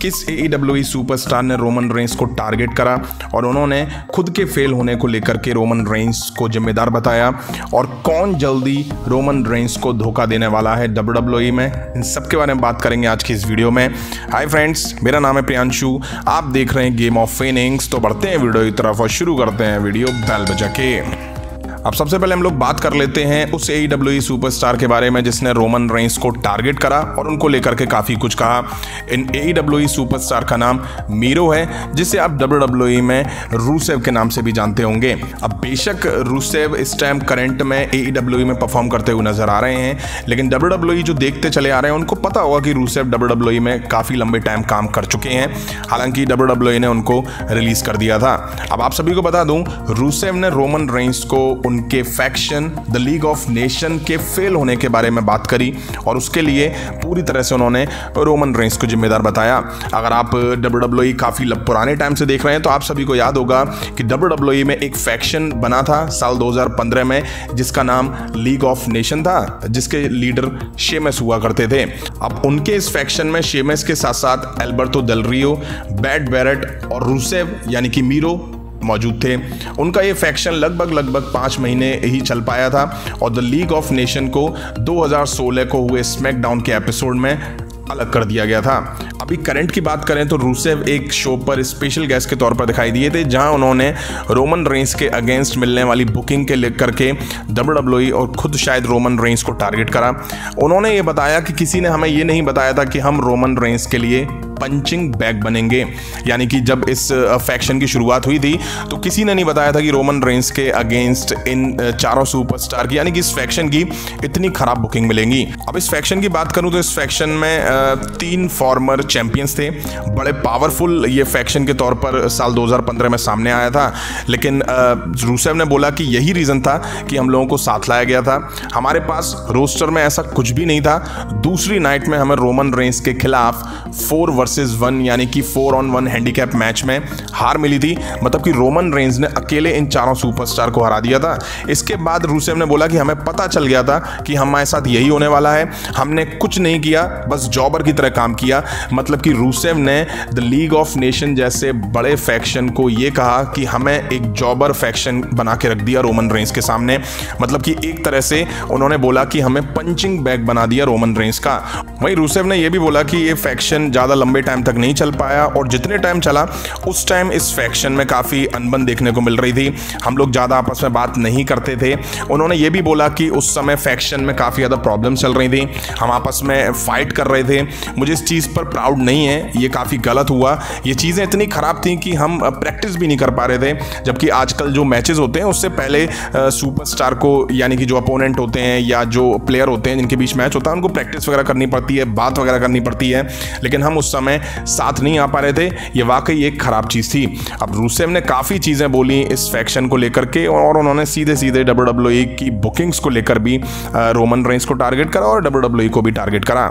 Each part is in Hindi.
किस AEW सुपरस्टार ने रोमन रेंस को टारगेट करा और उन्होंने खुद के फेल होने को लेकर के रोमन रेंस को जिम्मेदार बताया, और कौन जल्दी रोमन रेंस को धोखा देने वाला है WWE में, इन सब के बारे में बात करेंगे आज की इस वीडियो में। हाय फ्रेंड्स, मेरा नाम है प्रियांशु, आप देख रहे हैं गेम ऑफ फेनिक्स। तो बढ़ते हैं वीडियो की तरफ और शुरू करते हैं वीडियो बेल बजा के। अब सबसे पहले हम लोग बात कर लेते हैं उस AEW सुपरस्टार के बारे में जिसने रोमन रेंस को टारगेट करा और उनको लेकर के काफ़ी कुछ कहा। इन AEW सुपरस्टार का नाम मीरो है, जिसे आप WWE में रूसेव के नाम से भी जानते होंगे। अब बेशक रूसेव इस टाइम करंट में AEW में परफॉर्म करते हुए नजर आ रहे हैं, लेकिन WWE जो देखते चले आ रहे हैं उनको पता होगा कि रूसेव WWE में काफ़ी लंबे टाइम काम कर चुके हैं। हालांकि WWE ने उनको रिलीज कर दिया था। अब आप सभी को बता दूं, रूसेव ने रोमन रेंस को उनके faction the League of Nation के फेल होने के बारे में बात करी और उसके लिए पूरी तरह से उन्होंने रोमन रेंस को जिम्मेदार बताया। अगर आप WWE काफ़ी पुराने टाइम से देख रहे हैं तो आप सभी को याद होगा कि WWE में एक फैक्शन बना था साल 2015 में जिसका नाम लीग ऑफ नेशन था, जिसके लीडर शेमस हुआ करते थे। अब उनके इस फैक्शन में शेमस के साथ साथ एल्बर्टो डेल रियो, बैड बैरेट और रूसेव यानी कि मीरो मौजूद थे। उनका ये फैक्शन लगभग 5 महीने ही चल पाया था और द लीग ऑफ नेशन को 2016 को हुए स्मैकडाउन के एपिसोड में अलग कर दिया गया था। अभी करंट की बात करें तो रूसेव एक शो पर स्पेशल गेस्ट के तौर पर दिखाई दिए थे, जहां उन्होंने रोमन रेंस के अगेंस्ट मिलने वाली बुकिंग के लेकर के WWE और खुद शायद रोमन रेंस को टारगेट करा। उन्होंने ये बताया कि किसी ने हमें ये नहीं बताया था कि हम रोमन रेंस के लिए पंचिंग बैग बनेंगे। यानी कि जब इस फैक्शन की शुरुआत हुई थी तो किसी ने नहीं बताया था कि रोमन रेंस के अगेंस्ट इन चारों सुपरस्टार की यानी कि इस फैक्शन की इतनी खराब बुकिंग मिलेंगी। अब इस फैक्शन की बात करूं तो इस फैक्शन में 3 फॉर्मर चैंपियंस थे। बड़े पावरफुल ये फैक्शन के तौर पर साल 2015 में सामने आया था, लेकिन रूसेव ने बोला कि यही रीज़न था कि हम लोगों को साथ लाया गया था। हमारे पास रोस्टर में ऐसा कुछ भी नहीं था। दूसरी नाइट में हमें रोमन रेंस के खिलाफ 4 वर्सेस 1 यानी कि 4 on 1 हैंडीकैप मैच में हार मिली थी। मतलब कि रोमन रेंस ने अकेले इन चारों सुपरस्टार को हरा दिया था। इसके बाद रूसेव ने बोला कि हमें पता चल गया था कि हमारे साथ यही होने वाला है, हमने कुछ नहीं किया, बस जॉबर की तरह काम किया। मतलब कि रूसेव ने द लीग ऑफ नेशन जैसे बड़े फैक्शन को ये कहा कि हमें एक जॉबर फैक्शन बना के रख दिया रोमन रेंस के सामने। मतलब कि एक तरह से उन्होंने बोला कि हमें पंचिंग बैग बना दिया रोमन रेंस का। वहीं रूसेव ने यह भी बोला कि ये फैक्शन ज़्यादा लंबे टाइम तक नहीं चल पाया और जितने टाइम चला उस टाइम इस फैक्शन में काफ़ी अनबन देखने को मिल रही थी। हम लोग ज़्यादा आपस में बात नहीं करते थे। उन्होंने ये भी बोला कि उस समय फैक्शन में काफ़ी ज़्यादा प्रॉब्लम चल रही थी, हम आपस में फाइट कर रहे थे। मुझे इस चीज़ पर प्राउड नहीं है, ये काफ़ी गलत हुआ। ये चीज़ें इतनी ख़राब थी कि हम प्रैक्टिस भी नहीं कर पा रहे थे, जबकि आजकल जो मैचेस होते हैं उससे पहले सुपरस्टार को यानी कि जो अपोनेंट होते हैं या जो प्लेयर होते हैं जिनके बीच मैच होता है उनको प्रैक्टिस वगैरह करनी पड़ती है, बात वगैरह करनी पड़ती है, लेकिन हम उस समय साथ नहीं आ पा रहे थे। ये वाकई एक खराब चीज़ थी। अब रूसेव ने काफ़ी चीज़ें बोली इस फैक्शन को लेकर के और उन्होंने सीधे सीधे WWE की बुकिंग्स को लेकर भी रोमन रेंस को टारगेट करा और WWE को भी टारगेट करा।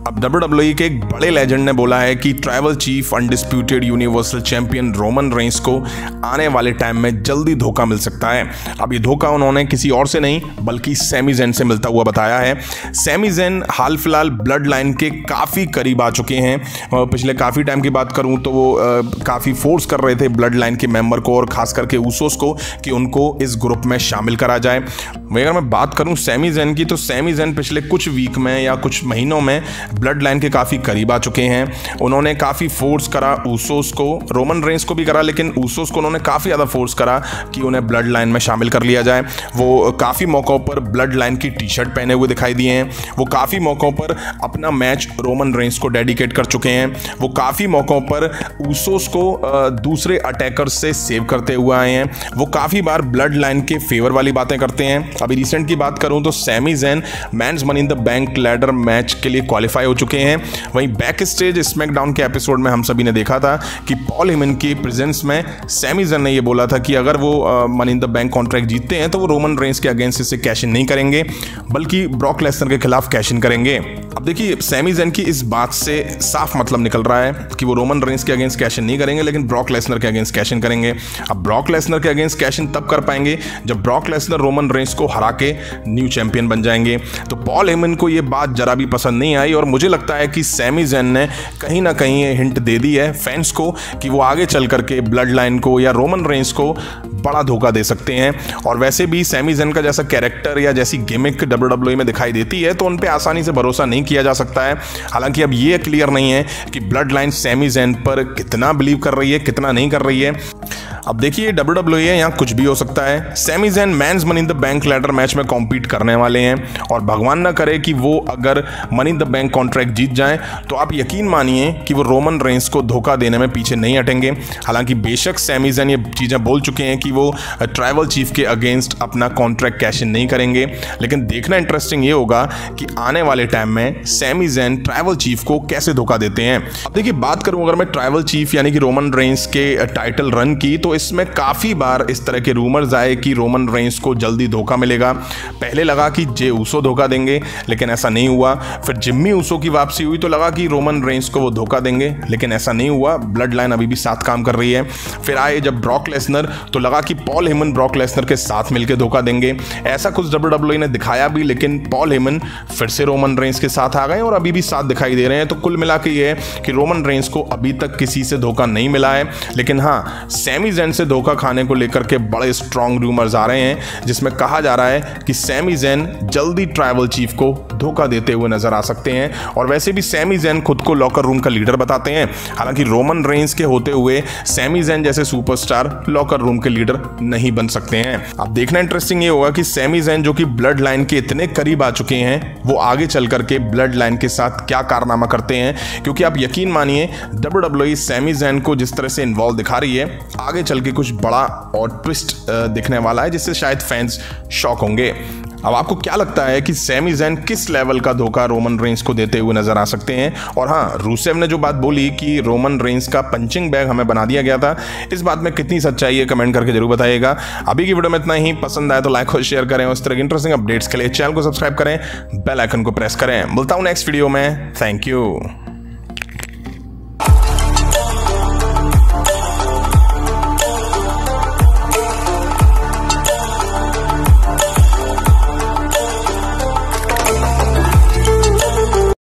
अब WWE के एक बड़े लेजेंड ने बोला है कि tribal chief undisputed universal champion Roman Reigns को आने वाले टाइम में जल्दी धोखा मिल सकता है। अब ये धोखा उन्होंने किसी और से नहीं बल्कि सैमी ज़ेन से मिलता हुआ बताया है। सैमी ज़ेन हाल फिलहाल ब्लड लाइन के काफ़ी करीब आ चुके हैं। पिछले काफ़ी टाइम की बात करूं तो वो काफ़ी फोर्स कर रहे थे ब्लड लाइन के मेंबर को और ख़ास करके ऊसोस को कि उनको इस ग्रुप में शामिल करा जाए। अगर मैं बात करूं सैमी ज़ेन की तो सैमी ज़ेन पिछले कुछ वीक में या कुछ महीनों में ब्लड लाइन के काफ़ी करीब आ चुके हैं। उन्होंने काफ़ी फोर्स करा ऊसोस को, रोमन रेंस को भी करा, लेकिन ऊसोस को उन्होंने काफ़ी ज़्यादा फोर्स करा कि उन्हें ब्लड लाइन में शामिल कर लिया जाए। वो काफ़ी मौक़ों पर ब्लड लाइन की टी-शर्ट पहने हुए दिखाई दिए हैं। वो काफ़ी मौक़ों पर अपना मैच रोमन रेंस को डेडिकेट कर चुके हैं। वो काफ़ी मौक़ों पर ऊसोस को दूसरे अटैकर्स से सेव करते हुए आए हैं। वो काफ़ी बार ब्लड लाइन के फेवर वाली बातें करते हैं। अभी रिसेंट की बात करूं तो Sami Zayn men's Money in the Bank ladder match के लिए क्वालिफाई हो चुके हैं। वहीं बैक स्टेज स्मैकडाउन के एपिसोड में हम सभी ने देखा था कि पॉल हेमन की प्रेजेंस में सैमी ज़ेन ने यह बोला था कि अगर वो money in the bank contract जीतते हैं तो वो रोमन रेंस के अगेंस्ट इसे कैश इन नहीं करेंगे बल्कि ब्रॉक लेसनर के खिलाफ कैश इन करेंगे। अब देखिए सैमी ज़ेन की इस बात से साफ मतलब निकल रहा है कि वो रोमन रेंस के अगेंस्ट कैश इन नहीं करेंगे, लेकिन ब्रॉक लेसनर के अगेंस्ट कैश इन करेंगे। अब ब्रॉक लेसनर के अगेंस्ट कैश इन तब कर पाएंगे जब ब्रॉक लेसनर रोमन रेंस को हरा के न्यू चैंपियन बन जाएंगे। तो पॉल हेमन को ये बात जरा भी पसंद नहीं आई और मुझे लगता है कि सैमी ज़ेन ने कहीं ना कहीं ये हिंट दे दी है फैंस को कि वो आगे चल करके ब्लड लाइन को या रोमन रेंस को बड़ा धोखा दे सकते हैं। और वैसे भी सैमी ज़ेन का जैसा कैरेक्टर या जैसी गिमिक WWE में दिखाई देती है तो उन पे आसानी से भरोसा नहीं किया जा सकता है। हालांकि अब ये क्लियर नहीं है कि ब्लड लाइन सैमी ज़ेन पर कितना बिलीव कर रही है, कितना नहीं कर रही है। अब देखिए WWE है, यहाँ कुछ भी हो सकता है। Sami Zayn men's Money in the Bank ladder match में कॉम्पीट करने वाले हैं और भगवान ना करे कि वो अगर money in the bank contract जीत जाएं तो आप यकीन मानिए कि वो रोमन रेंस को धोखा देने में पीछे नहीं हटेंगे। हालांकि बेशक सैमी ज़ेन ये चीज़ें बोल चुके हैं कि वो ट्राइबल चीफ के अगेंस्ट अपना कॉन्ट्रैक्ट कैश इन नहीं करेंगे, लेकिन देखना इंटरेस्टिंग ये होगा कि आने वाले टाइम में सैमी ज़ेन ट्राइबल चीफ को कैसे धोखा देते हैं। अब देखिए बात करूं अगर मैं ट्राइबल चीफ यानी कि रोमन रेंस के टाइटल रन की, तो इसमें काफ़ी बार इस तरह के रूमर्स आए कि रोमन रेंस को जल्दी धोखा मिलेगा। पहले लगा कि जे ऊसो धोखा देंगे, लेकिन ऐसा नहीं हुआ। फिर जिम्मी ऊसो की वापसी हुई तो लगा कि रोमन रेंस को वो धोखा देंगे, लेकिन ऐसा नहीं हुआ। ब्लड लाइन अभी भी साथ काम कर रही है। फिर आए जब ब्रॉक लेसनर तो लगा कि पॉल हेमन ब्रॉक लेसनर के साथ मिलकर धोखा देंगे। ऐसा कुछ WWE ने दिखाया भी, लेकिन पॉल हेमन फिर से रोमन रेंस के साथ आ गए और अभी भी साथ दिखाई दे रहे हैं। तो कुल मिला के ये है कि रोमन रेंस को अभी तक किसी से धोखा नहीं मिला है, लेकिन हाँ सैमी ज़ेन से धोखा खाने को लेकर के बड़े स्ट्रॉन्ग रूमर्स आ रहे हैं जिसमें कहा जा रहा है कि सैमी ज़ेन जल्दी ट्राइबल चीफ को धोखा देते हुए नजर आ सकते हैं। और वैसे भी सैमी ज़ेन खुद को लॉकर रूम का लीडर बताते हैं। हालांकि रोमन रेंस के होते हुए सैमी ज़ेन जैसे सुपरस्टार लॉकर रूम के लीडर नहीं बन सकते हैं। अब देखना इंटरेस्टिंग ये होगा कि सैमी ज़ेन जो कि ब्लड लाइन के इतने करीब आ चुके हैं वो आगे चल करके ब्लड लाइन के साथ क्या कारनामा करते हैं, क्योंकि आप यकीन मानिए WWE सैमी ज़ेन को जिस तरह से इन्वॉल्व दिखा रही है आगे चल के कुछ बड़ा और ट्विस्ट दिखने वाला है जिससे शायद फैंस शॉक होंगे। अब आपको क्या लगता है कि सैमी ज़ेन किस लेवल का धोखा रोमन रेंस को देते हुए नजर आ सकते हैं? और हाँ, रूसेव ने जो बात बोली कि रोमन रेंस का पंचिंग बैग हमें बना दिया गया था, इस बात में कितनी सच्चाई है कमेंट करके जरूर बताइएगा। अभी की वीडियो में इतना ही। पसंद आए तो लाइक और शेयर करें। उस तरह की इंटरेस्टिंग अपडेट्स के लिए चैनल को सब्सक्राइब करें, बेल आइकन को प्रेस करें। मिलता हूं नेक्स्ट वीडियो में। Thank you.